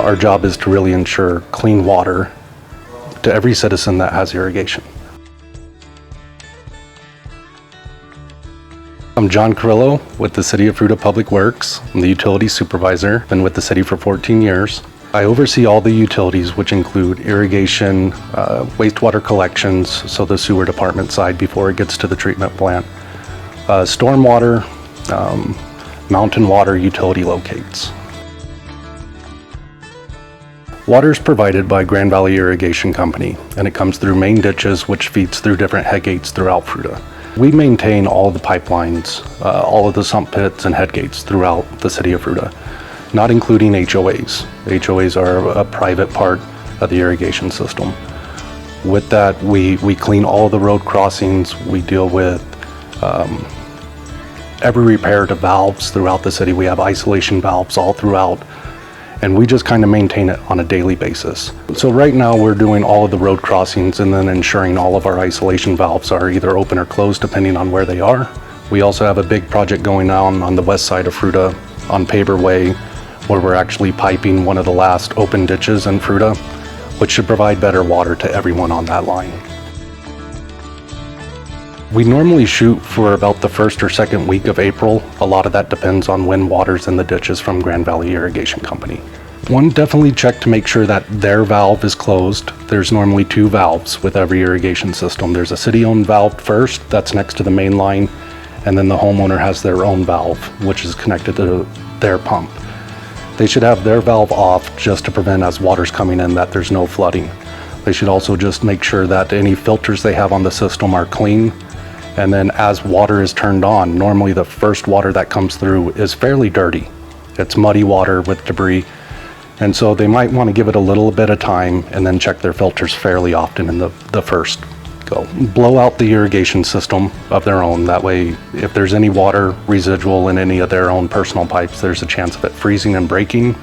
our job is to really ensure clean water to every citizen that has irrigation. I'm John Carrillo with the City of Fruita Public Works. I'm the Utilities Supervisor, been with the city for 14 years. I oversee all the utilities, which include irrigation, wastewater collections, so the sewer department side before it gets to the treatment plant, stormwater, mountain water utility locates. Water is provided by Grand Valley Irrigation Company, and it comes through main ditches, which feeds through different head gates throughout Fruita. We maintain all the pipelines, all of the sump pits and head gates throughout the city of Fruita, not including HOAs. HOAs are a private part of the irrigation system. With that, we clean all the road crossings. We deal with every repair to valves throughout the city. We have isolation valves all throughout, and we just kind of maintain it on a daily basis. So right now we're doing all of the road crossings and then ensuring all of our isolation valves are either open or closed depending on where they are. We also have a big project going on the west side of Fruita on Paver Way, where we're actually piping one of the last open ditches in Fruita, which should provide better water to everyone on that line. We normally shoot for about the first or second week of April. A lot of that depends on when water's in the ditches from Grand Valley Irrigation Company. One, definitely check to make sure that their valve is closed. There's normally 2 valves with every irrigation system. There's a city-owned valve first, that's next to the main line, and then the homeowner has their own valve, which is connected to their pump. They should have their valve off just to prevent, as water's coming in, that there's no flooding. They should also just make sure that any filters they have on the system are clean. And then as water is turned on, normally the first water that comes through is fairly dirty. It's muddy water with debris. And so they might want to give it a little bit of time and then check their filters fairly often in the first go. Blow out the irrigation system of their own. That way, if there's any water residual in any of their own personal pipes, there's a chance of it freezing and breaking.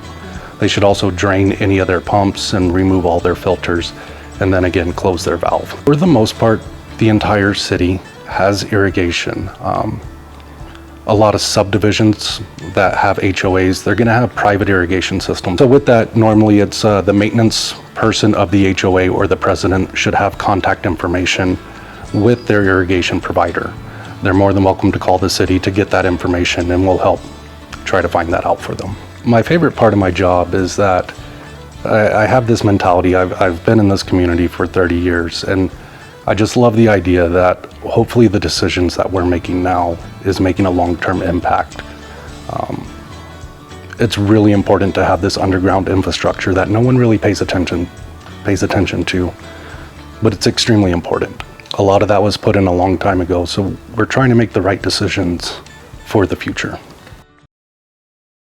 They should also drain any of their pumps and remove all their filters, and then again, close their valve. For the most part, the entire city has irrigation. A lot of subdivisions that have HOAs, they're going to have private irrigation systems. So with that, normally it's the maintenance person of the HOA or the president should have contact information with their irrigation provider. They're more than welcome to call the city to get that information, and we'll help try to find that out for them. My favorite part of my job is that I have this mentality. I've been in this community for 30 years, and I just love the idea that hopefully the decisions that we're making now is making a long-term impact. It's really important to have this underground infrastructure that no one really pays attention to, but it's extremely important. A lot of that was put in a long time ago, so we're trying to make the right decisions for the future.